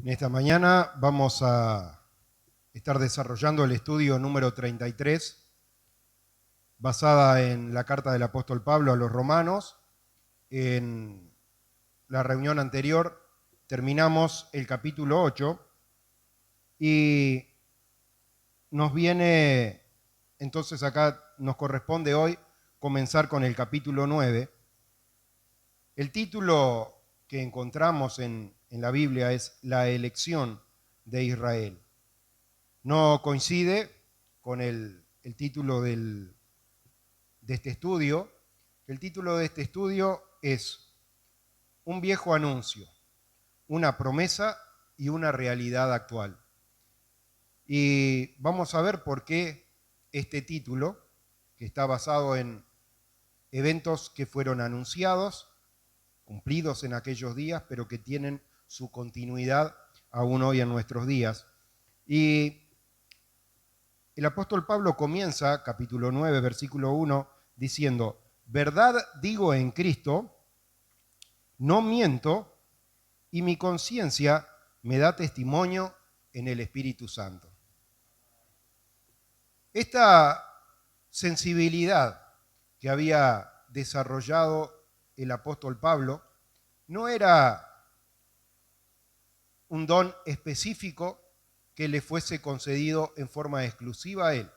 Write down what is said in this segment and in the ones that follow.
En esta mañana vamos a estar desarrollando el estudio número 33, basada en la carta del apóstol Pablo a los romanos. En la reunión anterior terminamos el capítulo 8 y entonces acá nos corresponde hoy comenzar con el capítulo 9. El título que encontramos en la Biblia es La elección de Israel. No coincide con el título de este estudio. El título de este estudio es Un viejo anuncio, una promesa y una realidad actual. Y vamos a ver por qué este título, que está basado en eventos que fueron anunciados, cumplidos en aquellos días, pero que tienen su continuidad aún hoy en nuestros días. Y el apóstol Pablo comienza, capítulo 9, versículo 1, diciendo: verdad digo en Cristo, no miento, y mi conciencia me da testimonio en el Espíritu Santo. Esta sensibilidad que había desarrollado el apóstol Pablo no era un don específico que le fuese concedido en forma exclusiva a él,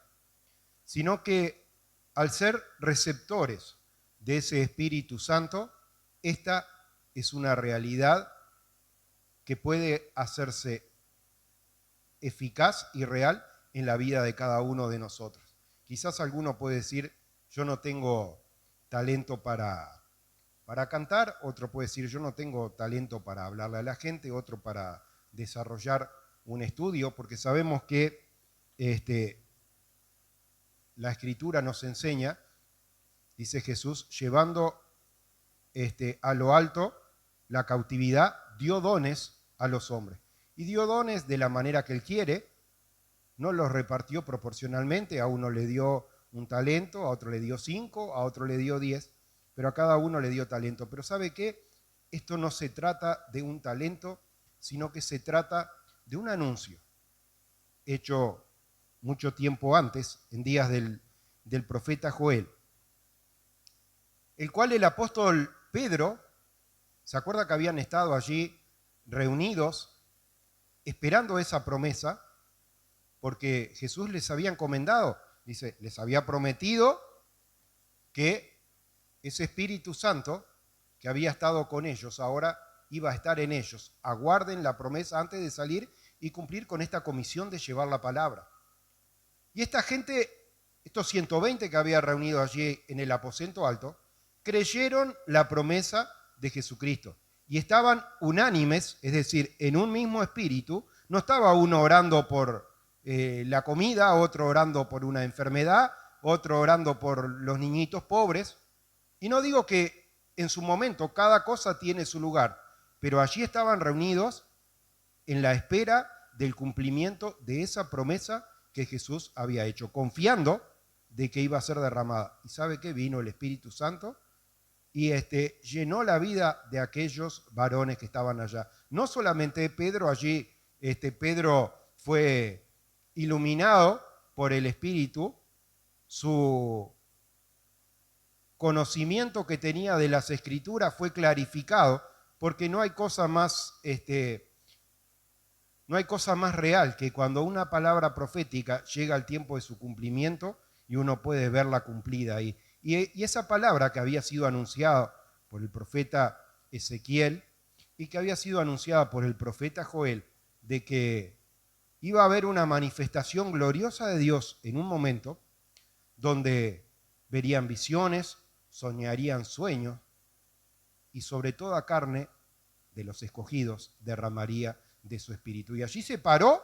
sino que al ser receptores de ese Espíritu Santo, esta es una realidad que puede hacerse eficaz y real en la vida de cada uno de nosotros. Quizás alguno puede decir: yo no tengo talento para cantar, otro puede decir: yo no tengo talento para hablarle a la gente, otro para desarrollar un estudio, porque sabemos que la Escritura nos enseña, dice Jesús, llevando a lo alto la cautividad, dio dones a los hombres. Y dio dones de la manera que Él quiere, no los repartió proporcionalmente, a uno le dio un talento, a otro le dio 5, a otro le dio 10, pero a cada uno le dio talento. Pero ¿sabe qué? Esto no se trata de un talento, sino que se trata de un anuncio hecho mucho tiempo antes, en días del profeta Joel, el cual el apóstol Pedro, ¿se acuerda que habían estado allí reunidos esperando esa promesa? Porque Jesús les había encomendado, dice, les había prometido que ese Espíritu Santo que había estado con ellos ahora iba a estar en ellos. Aguarden la promesa antes de salir y cumplir con esta comisión de llevar la palabra. Y esta gente, estos 120 que había reunido allí en el aposento alto, creyeron la promesa de Jesucristo y estaban unánimes, es decir, en un mismo espíritu. No estaba uno orando por la comida, otro orando por una enfermedad, otro orando por los niñitos pobres. Y no digo que en su momento cada cosa tiene su lugar, pero allí estaban reunidos en la espera del cumplimiento de esa promesa que Jesús había hecho, confiando de que iba a ser derramada. ¿Y sabe qué? Vino el Espíritu Santo y llenó la vida de aquellos varones que estaban allá. No solamente Pedro, allí Pedro fue iluminado por el Espíritu, su conocimiento que tenía de las Escrituras fue clarificado, porque no hay cosa más real que cuando una palabra profética llega al tiempo de su cumplimiento y uno puede verla cumplida ahí. Y esa palabra que había sido anunciada por el profeta Ezequiel y que había sido anunciada por el profeta Joel, de que iba a haber una manifestación gloriosa de Dios en un momento donde verían visiones, soñarían sueños y sobre toda carne de los escogidos derramaría de su espíritu. Y allí se paró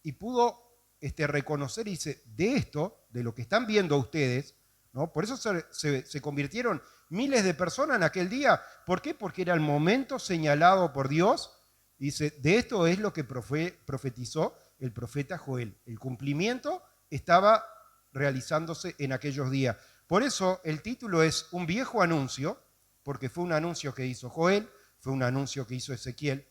y pudo reconocer y dice: de esto, de lo que están viendo ustedes, ¿no? Por eso se convirtieron miles de personas en aquel día. ¿Por qué? Porque era el momento señalado por Dios. Dice: de esto es lo que profetizó el profeta Joel. El cumplimiento estaba realizándose en aquellos días. Por eso el título es Un viejo anuncio, porque fue un anuncio que hizo Joel, fue un anuncio que hizo Ezequiel,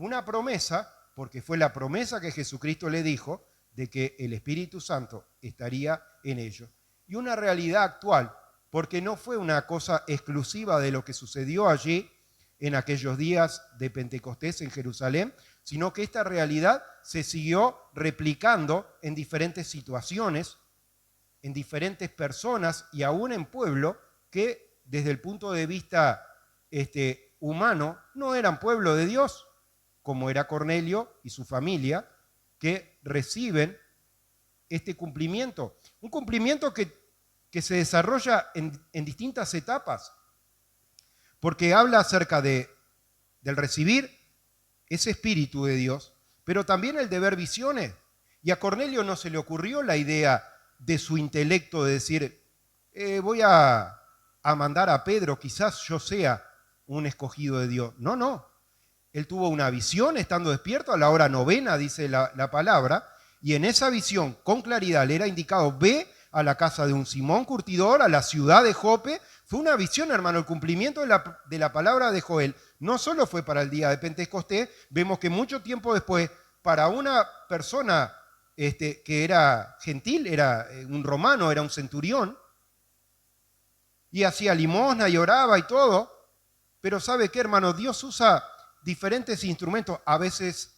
una promesa, porque fue la promesa que Jesucristo le dijo, de que el Espíritu Santo estaría en ellos. Y una realidad actual, porque no fue una cosa exclusiva de lo que sucedió allí en aquellos días de Pentecostés en Jerusalén, sino que esta realidad se siguió replicando en diferentes situaciones, en diferentes personas y aún en pueblo que desde el punto de vista humano no eran pueblo de Dios, como era Cornelio y su familia, que reciben este cumplimiento. Un cumplimiento que se desarrolla en distintas etapas, porque habla acerca del recibir ese espíritu de Dios, pero también el de ver visiones. Y a Cornelio no se le ocurrió la idea de su intelecto de decir, voy a mandar a Pedro, quizás yo sea un escogido de Dios. No, no. Él tuvo una visión estando despierto a la hora 9, dice la palabra, y en esa visión, con claridad, le era indicado, ve a la casa de un Simón curtidor, a la ciudad de Jope. Fue una visión, hermano, el cumplimiento de la palabra de Joel. No solo fue para el día de Pentecostés, vemos que mucho tiempo después, para una persona que era gentil, era un romano, era un centurión, y hacía limosna y oraba y todo, pero ¿sabe qué, hermano? Dios usa diferentes instrumentos. A veces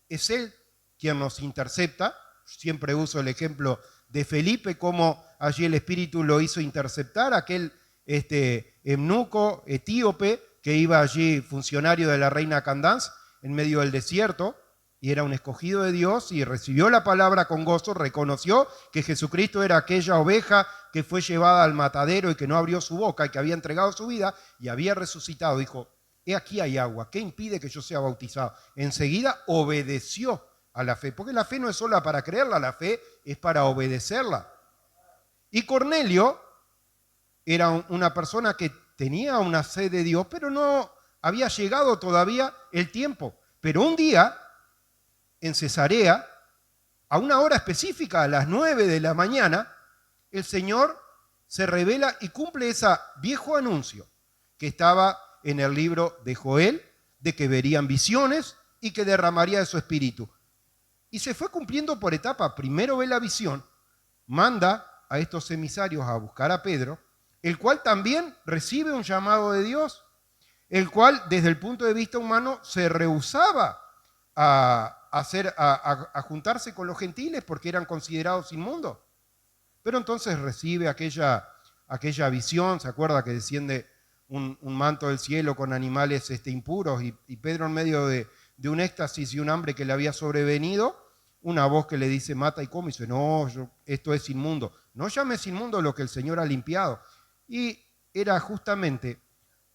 es Él quien nos intercepta. Siempre uso el ejemplo de Felipe, cómo allí el Espíritu lo hizo interceptar, aquel eunuco etíope que iba allí, funcionario de la reina Candás, en medio del desierto, y era un escogido de Dios, y recibió la palabra con gozo, reconoció que Jesucristo era aquella oveja que fue llevada al matadero y que no abrió su boca y que había entregado su vida y había resucitado. Dijo, aquí hay agua, ¿qué impide que yo sea bautizado? Enseguida obedeció a la fe, porque la fe no es sola para creerla, la fe es para obedecerla. Y Cornelio era una persona que tenía una sed de Dios, pero no había llegado todavía el tiempo. Pero un día, en Cesarea, a una hora específica, a las 9 de la mañana, el Señor se revela y cumple ese viejo anuncio que estaba en el libro de Joel, de que verían visiones y que derramaría de su espíritu. Y se fue cumpliendo por etapa. Primero ve la visión, manda a estos emisarios a buscar a Pedro, el cual también recibe un llamado de Dios, el cual desde el punto de vista humano se rehusaba a juntarse con los gentiles porque eran considerados inmundos. Pero entonces recibe aquella visión, ¿se acuerda que desciende un manto del cielo con animales impuros y Pedro en medio de un éxtasis y un hambre que le había sobrevenido, una voz que le dice mata y come, y dice no, esto es inmundo. No llames inmundo lo que el Señor ha limpiado. Y era justamente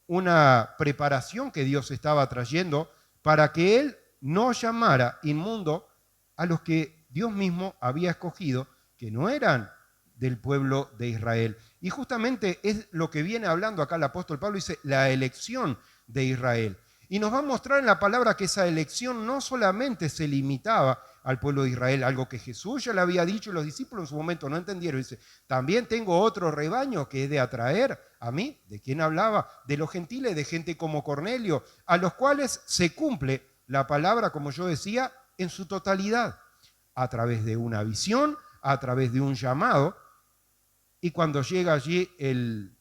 una preparación que Dios estaba trayendo para que Él no llamara inmundo a los que Dios mismo había escogido, que no eran del pueblo de Israel. Y justamente es lo que viene hablando acá el apóstol Pablo, dice la elección de Israel. Y nos va a mostrar en la palabra que esa elección no solamente se limitaba al pueblo de Israel, algo que Jesús ya le había dicho y los discípulos en su momento no entendieron. Dice, también tengo otro rebaño que he de atraer a mí. ¿De quién hablaba? De los gentiles, de gente como Cornelio, a los cuales se cumple la palabra, como yo decía, en su totalidad, a través de una visión, a través de un llamado. Y cuando llega allí el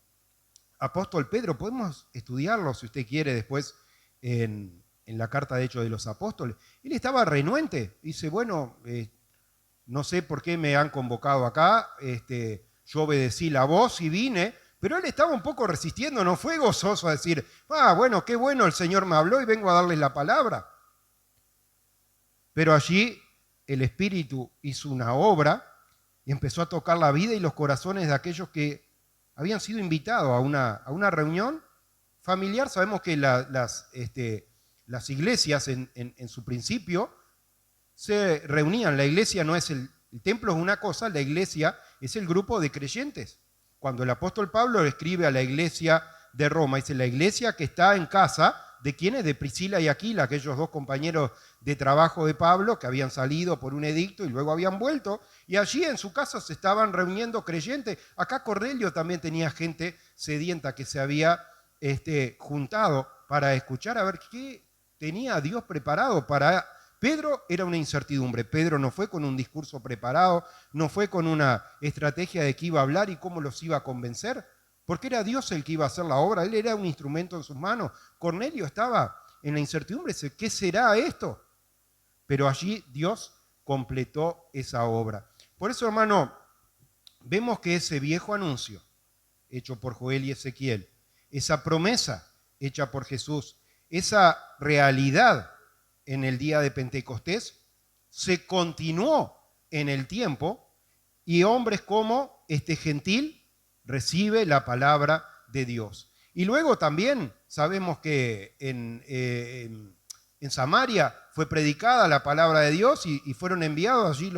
apóstol Pedro, podemos estudiarlo si usted quiere después en la carta de Hechos de los Apóstoles. Él estaba renuente, dice, bueno, no sé por qué me han convocado acá, yo obedecí la voz y vine, pero él estaba un poco resistiendo, no fue gozoso a decir, bueno, qué bueno, el Señor me habló y vengo a darles la palabra. Pero allí el Espíritu hizo una obra y empezó a tocar la vida y los corazones de aquellos que habían sido invitados a una reunión familiar. Sabemos que las iglesias en su principio se reunían. La iglesia no es el templo es una cosa, la iglesia es el grupo de creyentes. Cuando el apóstol Pablo escribe a la iglesia de Roma, dice la iglesia que está en casa de quienes, de Priscila y Aquila, aquellos dos compañeros de trabajo de Pablo que habían salido por un edicto y luego habían vuelto, y allí en su casa se estaban reuniendo creyentes. Acá Cornelio también tenía gente sedienta que se había juntado para escuchar a ver qué tenía a Dios preparado para... Pedro era una incertidumbre. Pedro no fue con un discurso preparado, no fue con una estrategia de qué iba a hablar y cómo los iba a convencer, porque era Dios el que iba a hacer la obra, él era un instrumento en sus manos. Cornelio estaba en la incertidumbre, ¿qué será esto? Pero allí Dios completó esa obra. Por eso, hermano, vemos que ese viejo anuncio hecho por Joel y Ezequiel, esa promesa hecha por Jesús, esa realidad en el día de Pentecostés, se continuó en el tiempo y hombres como este gentil recibe la palabra de Dios. Y luego también sabemos que en Samaria fue predicada la palabra de Dios y fueron enviados allí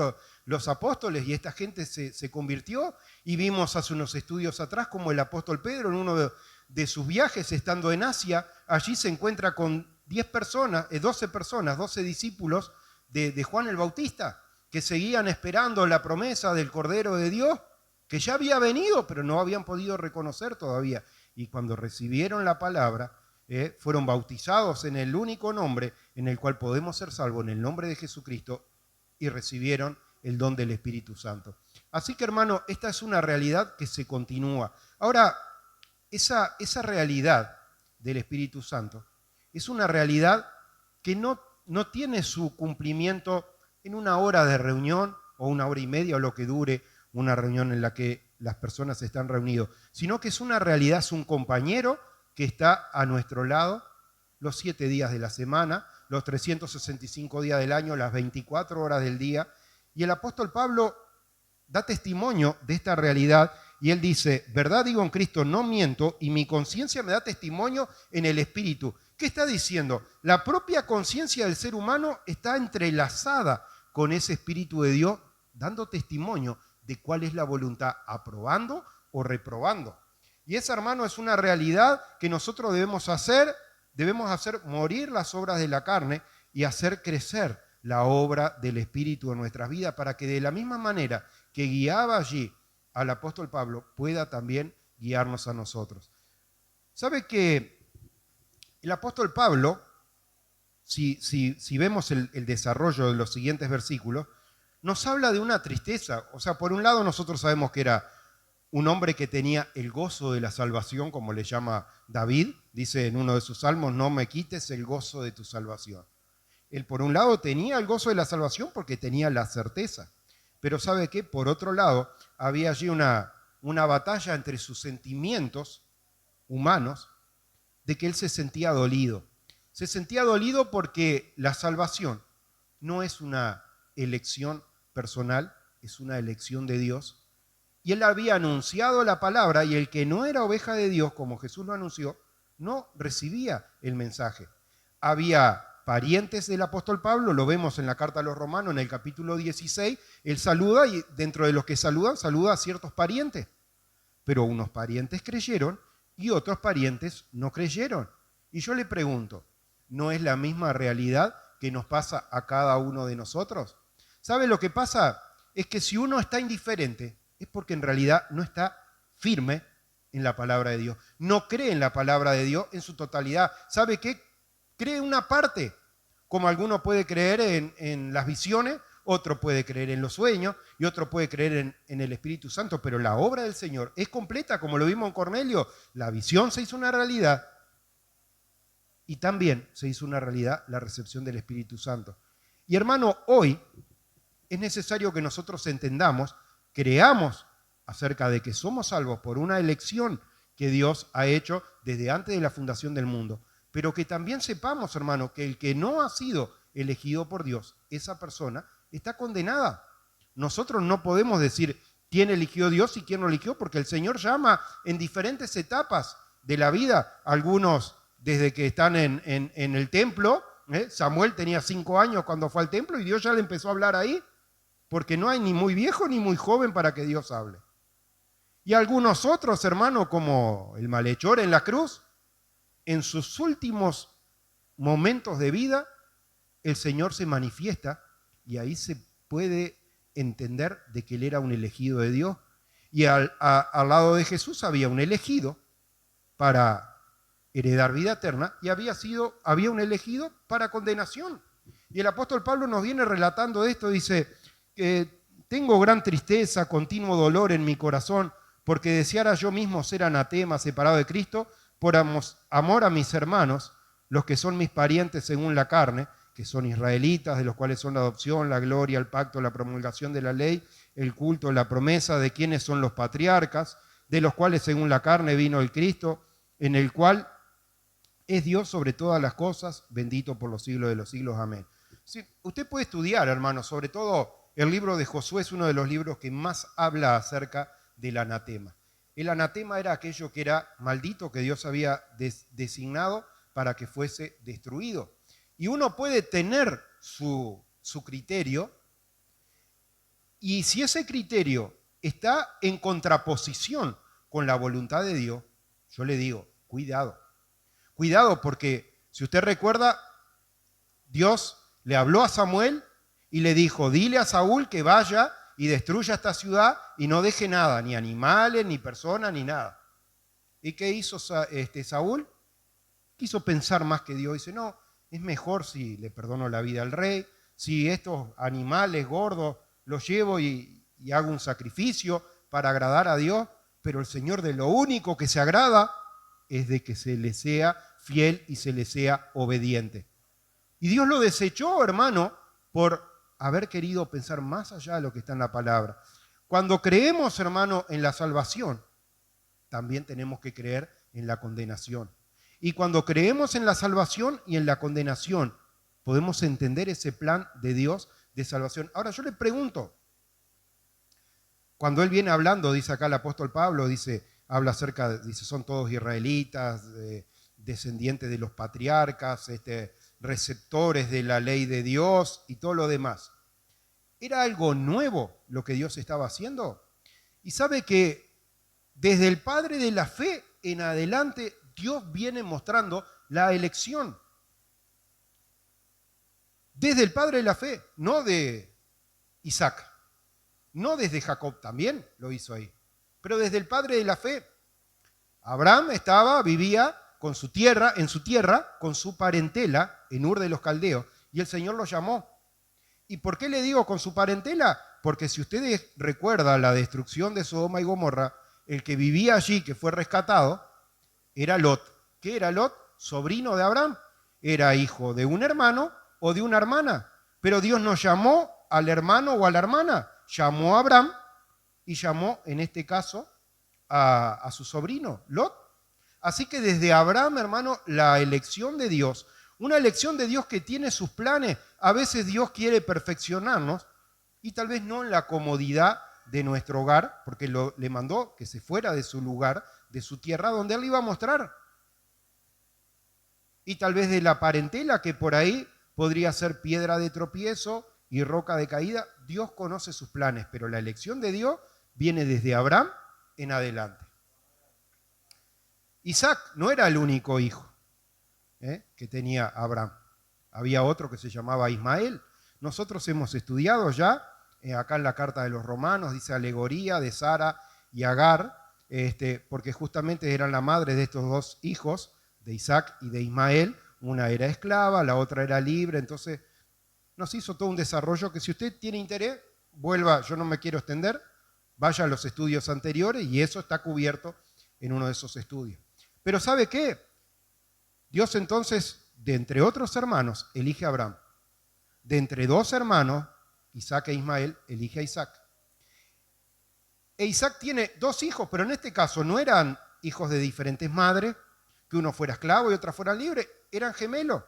los apóstoles y esta gente se convirtió. Y vimos hace unos estudios atrás como el apóstol Pedro en uno de sus viajes estando en Asia, allí se encuentra con 12 personas, 12 discípulos de Juan el Bautista, que seguían esperando la promesa del Cordero de Dios, que ya había venido, pero no habían podido reconocer todavía. Y cuando recibieron la palabra, fueron bautizados en el único nombre en el cual podemos ser salvos, en el nombre de Jesucristo, y recibieron el don del Espíritu Santo. Así que, hermano, esta es una realidad que se continúa. Ahora, esa realidad del Espíritu Santo es una realidad que no tiene su cumplimiento en una hora de reunión o una hora y media o lo que dure una reunión en la que las personas están reunidas, sino que es una realidad, es un compañero que está a nuestro lado los 7 días de la semana, los 365 días del año, las 24 horas del día. Y el apóstol Pablo da testimonio de esta realidad y él dice, verdad digo en Cristo, no miento, y mi conciencia me da testimonio en el Espíritu. ¿Qué está diciendo? La propia conciencia del ser humano está entrelazada con ese Espíritu de Dios, dando testimonio de cuál es la voluntad, aprobando o reprobando. Y esa, hermano, es una realidad que nosotros debemos hacer morir las obras de la carne y hacer crecer la obra del Espíritu en nuestras vidas para que de la misma manera que guiaba allí al apóstol Pablo, pueda también guiarnos a nosotros. ¿Sabe que el apóstol Pablo, si vemos el desarrollo de los siguientes versículos, nos habla de una tristeza? O sea, por un lado nosotros sabemos que era un hombre que tenía el gozo de la salvación, como le llama David, dice en uno de sus salmos, no me quites el gozo de tu salvación. Él por un lado tenía el gozo de la salvación porque tenía la certeza, pero ¿sabe qué? Por otro lado, había allí una batalla entre sus sentimientos humanos de que él se sentía dolido. Se sentía dolido porque la salvación no es una elección personal, es una elección de Dios. Y él había anunciado la palabra y el que no era oveja de Dios, como Jesús lo anunció, no recibía el mensaje. Había parientes del apóstol Pablo, lo vemos en la carta a los Romanos, en el capítulo 16, él saluda y dentro de los que saluda a ciertos parientes. Pero unos parientes creyeron y otros parientes no creyeron. Y yo le pregunto, ¿no es la misma realidad que nos pasa a cada uno de nosotros? ¿Sabe lo que pasa? Es que si uno está indiferente, es porque en realidad no está firme en la palabra de Dios. No cree en la palabra de Dios en su totalidad. ¿Sabe qué? Cree una parte, como alguno puede creer en las visiones, otro puede creer en los sueños y otro puede creer en el Espíritu Santo, pero la obra del Señor es completa, como lo vimos en Cornelio. La visión se hizo una realidad y también se hizo una realidad la recepción del Espíritu Santo. Y hermano, hoy es necesario que nosotros entendamos, creamos acerca de que somos salvos por una elección que Dios ha hecho desde antes de la fundación del mundo, pero que también sepamos, hermano, que el que no ha sido elegido por Dios, esa persona está condenada. Nosotros no podemos decir quién eligió Dios y quién no eligió, porque el Señor llama en diferentes etapas de la vida, algunos desde que están en el templo. Samuel tenía 5 años cuando fue al templo y Dios ya le empezó a hablar ahí, porque no hay ni muy viejo ni muy joven para que Dios hable. Y algunos otros, hermano, como el malhechor en la cruz, en sus últimos momentos de vida, el Señor se manifiesta y ahí se puede entender de que él era un elegido de Dios. Y al lado de Jesús había un elegido para heredar vida eterna y había un elegido para condenación. Y el apóstol Pablo nos viene relatando esto, dice, tengo gran tristeza, continuo dolor en mi corazón, porque deseara yo mismo ser anatema, separado de Cristo, por amor a mis hermanos, los que son mis parientes según la carne, que son israelitas, de los cuales son la adopción, la gloria, el pacto, la promulgación de la ley, el culto, la promesa, de quienes son los patriarcas, de los cuales según la carne vino el Cristo, en el cual es Dios sobre todas las cosas, bendito por los siglos de los siglos. Amén. Sí, usted puede estudiar, hermano, sobre todo el libro de Josué es uno de los libros que más habla acerca del anatema. El anatema era aquello que era maldito, que Dios había designado para que fuese destruido. Y uno puede tener su criterio, y si ese criterio está en contraposición con la voluntad de Dios, yo le digo, cuidado. Cuidado, porque si usted recuerda, Dios le habló a Samuel y le dijo, dile a Saúl que vaya y destruya esta ciudad y no deje nada, ni animales, ni personas, ni nada. ¿Y qué hizo Saúl? Quiso pensar más que Dios. Dice, no, es mejor si le perdono la vida al rey, si estos animales gordos los llevo y hago un sacrificio para agradar a Dios, pero el Señor de lo único que se agrada es de que se le sea fiel y se le sea obediente. Y Dios lo desechó, hermano, por haber querido pensar más allá de lo que está en la palabra. Cuando creemos, hermano, en la salvación, también tenemos que creer en la condenación. Y cuando creemos en la salvación y en la condenación, podemos entender ese plan de Dios de salvación. Ahora yo le pregunto, cuando él viene hablando, dice acá el apóstol Pablo, habla acerca, dice, son todos israelitas, descendientes de los patriarcas, receptores de la ley de Dios y todo lo demás. ¿Era algo nuevo lo que Dios estaba haciendo? Y sabe que desde el Padre de la fe en adelante, Dios viene mostrando la elección. Desde el Padre de la fe, no de Isaac, no desde Jacob, también lo hizo ahí, pero desde el Padre de la fe. Abraham vivía en su tierra, con su parentela, en Ur de los Caldeos, y el Señor lo llamó. ¿Y por qué le digo con su parentela? Porque si ustedes recuerdan la destrucción de Sodoma y Gomorra, el que vivía allí, que fue rescatado, era Lot. ¿Qué era Lot? Sobrino de Abraham. Era hijo de un hermano o de una hermana. Pero Dios no llamó al hermano o a la hermana. Llamó a Abraham y llamó, en este caso, a su sobrino, Lot. Así que desde Abraham, hermano, la elección de Dios, una elección de Dios que tiene sus planes. A veces Dios quiere perfeccionarnos y tal vez no en la comodidad de nuestro hogar, porque le mandó que se fuera de su lugar, de su tierra, donde Él iba a mostrar. Y tal vez de la parentela, que por ahí podría ser piedra de tropiezo y roca de caída. Dios conoce sus planes, pero la elección de Dios viene desde Abraham en adelante. Isaac no era el único hijo que tenía Abraham. Había otro que se llamaba Ismael. Nosotros hemos estudiado ya, acá en la carta de los Romanos, dice alegoría de Sara y Agar, porque justamente eran la madre de estos dos hijos, de Isaac y de Ismael. Una era esclava, la otra era libre. Entonces nos hizo todo un desarrollo que si usted tiene interés, vuelva, yo no me quiero extender, vaya a los estudios anteriores y eso está cubierto en uno de esos estudios. Pero ¿sabe qué? Dios entonces, de entre otros hermanos, elige a Abraham. De entre dos hermanos, Isaac e Ismael, elige a Isaac. E Isaac tiene dos hijos, pero en este caso no eran hijos de diferentes madres, que uno fuera esclavo y otra fuera libre, eran gemelos.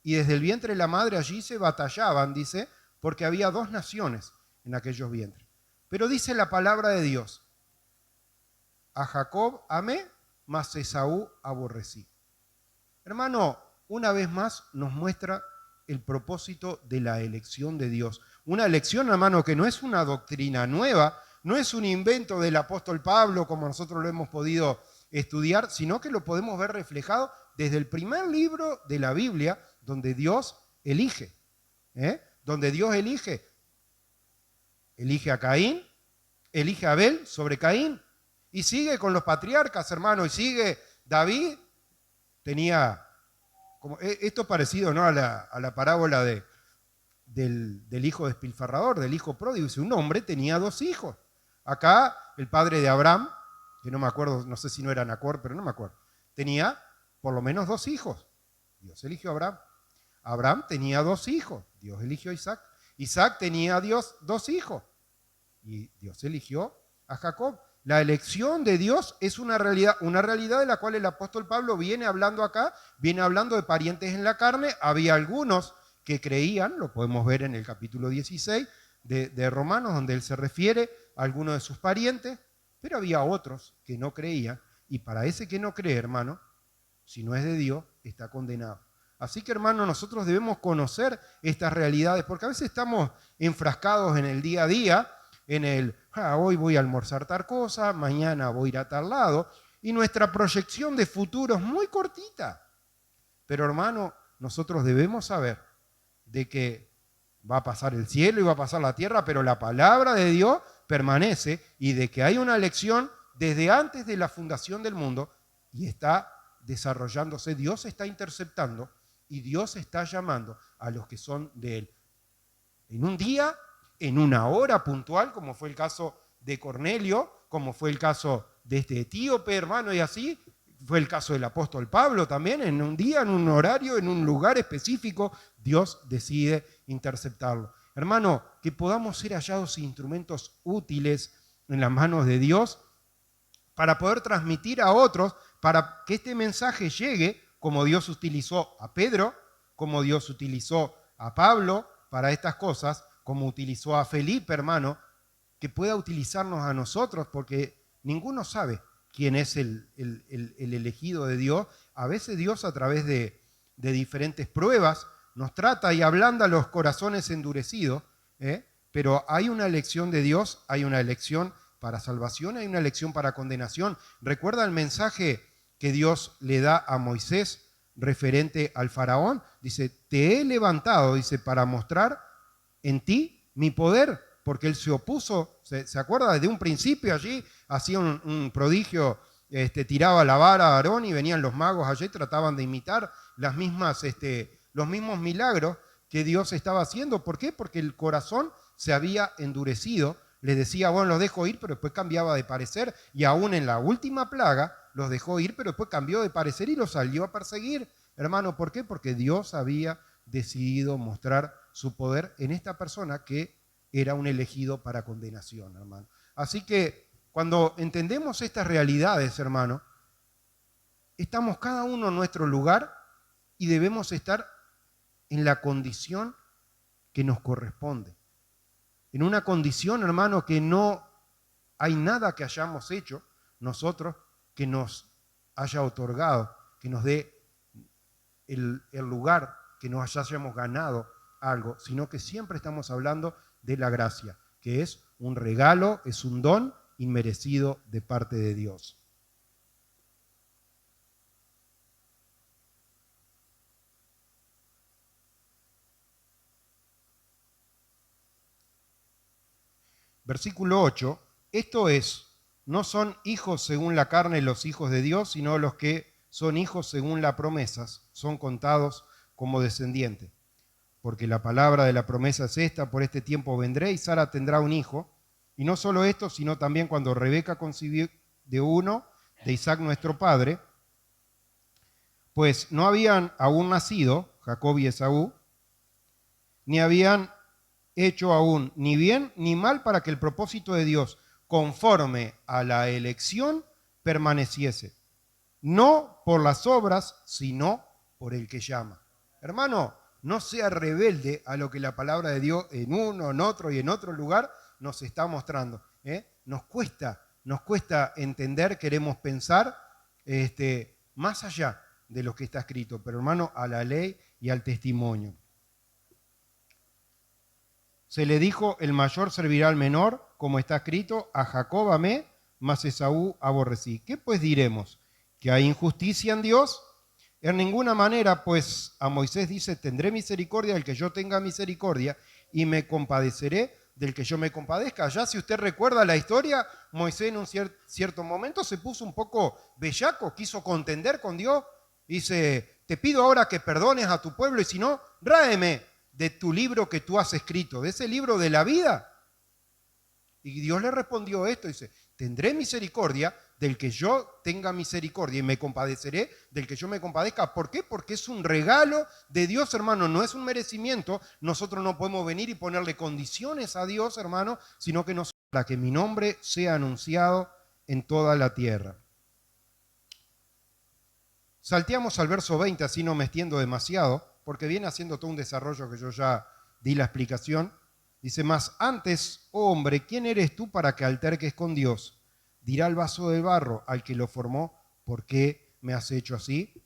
Y desde el vientre de la madre allí se batallaban, dice, porque había dos naciones en aquellos vientres. Pero dice la palabra de Dios, a Jacob amé, mas Esaú aborrecí. Hermano, una vez más nos muestra el propósito de la elección de Dios. Una elección, hermano, que no es una doctrina nueva, no es un invento del apóstol Pablo como nosotros lo hemos podido estudiar, sino que lo podemos ver reflejado desde el primer libro de la Biblia, donde Dios elige. Donde Dios elige a Caín, elige a Abel sobre Caín, y sigue con los patriarcas, hermano, y sigue David, tenía, esto es parecido, ¿no?, a la parábola del hijo despilfarrador, del hijo pródigo. Dice, un hombre tenía 2 hijos. Acá el padre de Abraham, que no me acuerdo, no sé si no era Nacor, pero no me acuerdo, tenía por lo menos 2 hijos. Dios eligió a Abraham. Abraham tenía 2 hijos. Dios eligió a Isaac. Isaac tenía 2 hijos. Y Dios eligió a Jacob. La elección de Dios es una realidad de la cual el apóstol Pablo viene hablando acá, viene hablando de parientes en la carne. Había algunos que creían, lo podemos ver en el capítulo 16 de Romanos, donde él se refiere a algunos de sus parientes, pero había otros que no creían, y para ese que no cree, hermano, si no es de Dios, está condenado. Así que, hermano, nosotros debemos conocer estas realidades, porque a veces estamos enfrascados en el día a día, en hoy voy a almorzar tal cosa, mañana voy a ir a tal lado, y nuestra proyección de futuro es muy cortita. Pero, hermano, nosotros debemos saber de que va a pasar el cielo y va a pasar la tierra, pero la palabra de Dios permanece, y de que hay una elección desde antes de la fundación del mundo y está desarrollándose. Dios está interceptando y Dios está llamando a los que son de Él. En un día, en una hora puntual, como fue el caso de Cornelio, como fue el caso de este etíope, hermano, y así fue el caso del apóstol Pablo también. En un día, en un horario, en un lugar específico, Dios decide interceptarlo. Hermano, que podamos ser hallados instrumentos útiles en las manos de Dios para poder transmitir a otros, para que este mensaje llegue, como Dios utilizó a Pedro, como Dios utilizó a Pablo para estas cosas, como utilizó a Felipe, hermano, que pueda utilizarnos a nosotros, porque ninguno sabe quién es el elegido de Dios. A veces Dios, a través de diferentes pruebas, nos trata y ablanda los corazones endurecidos, pero hay una elección de Dios, hay una elección para salvación, hay una elección para condenación. ¿Recuerda el mensaje que Dios le da a Moisés referente al faraón? Dice, te he levantado, dice, para mostrar en ti mi poder, porque él se opuso, ¿se acuerda? Desde un principio allí hacía un prodigio, tiraba la vara a Aarón y venían los magos allí, trataban de imitar los mismos milagros que Dios estaba haciendo. ¿Por qué? Porque el corazón se había endurecido. Les decía, bueno, los dejo ir, pero después cambiaba de parecer, y aún en la última plaga los dejó ir, pero después cambió de parecer y los salió a perseguir. Hermano, ¿por qué? Porque Dios había decidido mostrar su poder en esta persona que era un elegido para condenación, hermano. Así que cuando entendemos estas realidades, hermano, estamos cada uno en nuestro lugar y debemos estar en la condición que nos corresponde. En una condición, hermano, que no hay nada que hayamos hecho nosotros que nos haya otorgado, que nos dé el lugar, que nos hayamos ganado algo, sino que siempre estamos hablando de la gracia, que es un regalo, es un don inmerecido de parte de Dios. Versículo 8, esto es, no son hijos según la carne los hijos de Dios, sino los que son hijos según las promesas, son contados como descendientes. Porque la palabra de la promesa es esta, por este tiempo vendré y Sara tendrá un hijo. Y no solo esto, sino también cuando Rebeca concibió de uno, de Isaac nuestro padre, pues no habían aún nacido Jacob y Esaú, ni habían hecho aún ni bien ni mal para que el propósito de Dios, conforme a la elección, permaneciese. No por las obras, sino por el que llama. Hermano, no sea rebelde a lo que la palabra de Dios en uno, en otro y en otro lugar nos está mostrando. Nos cuesta entender, queremos pensar más allá de lo que está escrito, pero hermano, a la ley y al testimonio. Se le dijo, el mayor servirá al menor, como está escrito, a Jacob amé, mas Esaú aborrecí. ¿Qué pues diremos? ¿Que hay injusticia en Dios? En ninguna manera, pues a Moisés dice, tendré misericordia del que yo tenga misericordia y me compadeceré del que yo me compadezca. Ya si usted recuerda la historia, Moisés en un cierto momento se puso un poco bellaco, quiso contender con Dios. Dice, te pido ahora que perdones a tu pueblo y si no, ráeme de tu libro que tú has escrito, de ese libro de la vida. Y Dios le respondió esto, dice, tendré misericordia del que yo tenga misericordia y me compadeceré del que yo me compadezca. ¿Por qué? Porque es un regalo de Dios, hermano, no es un merecimiento. Nosotros no podemos venir y ponerle condiciones a Dios, hermano, sino que nos para que mi nombre sea anunciado en toda la tierra. Salteamos al verso 20, así no me extiendo demasiado, porque viene haciendo todo un desarrollo que yo ya di la explicación. Dice, mas antes, oh hombre, ¿quién eres tú para que alterques con Dios? Dirá el vaso de barro al que lo formó, ¿por qué me has hecho así?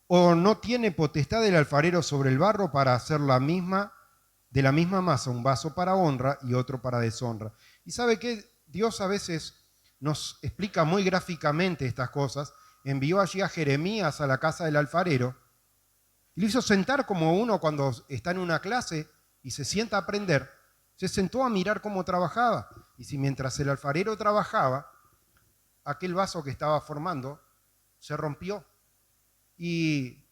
¿O no tiene potestad el alfarero sobre el barro para hacer de la misma masa un vaso para honra y otro para deshonra? Y sabe que Dios a veces nos explica muy gráficamente estas cosas. Envió allí a Jeremías a la casa del alfarero y lo hizo sentar como uno cuando está en una clase y se sienta a aprender. Se sentó a mirar cómo trabajaba. Y si mientras el alfarero trabajaba, aquel vaso que estaba formando se rompió y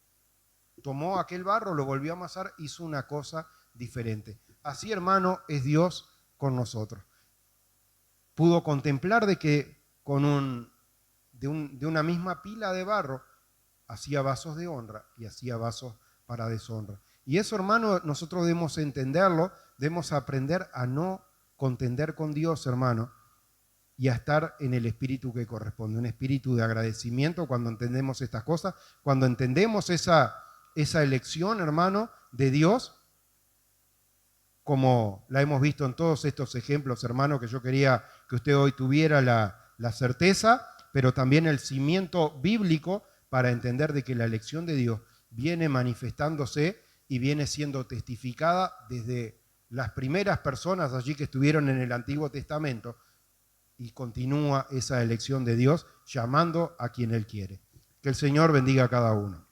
tomó aquel barro, lo volvió a amasar, hizo una cosa diferente. Así, hermano, es Dios con nosotros. Pudo contemplar de que de una misma pila de barro hacía vasos de honra y hacía vasos para deshonra. Y eso, hermano, nosotros debemos entenderlo, debemos aprender a no contender con Dios, hermano, y a estar en el espíritu que corresponde, un espíritu de agradecimiento cuando entendemos estas cosas, cuando entendemos esa elección, hermano, de Dios, como la hemos visto en todos estos ejemplos, hermano, que yo quería que usted hoy tuviera la certeza, pero también el cimiento bíblico para entender de que la elección de Dios viene manifestándose y viene siendo testificada desde las primeras personas allí que estuvieron en el Antiguo Testamento, y continúa esa elección de Dios llamando a quien Él quiere. Que el Señor bendiga a cada uno.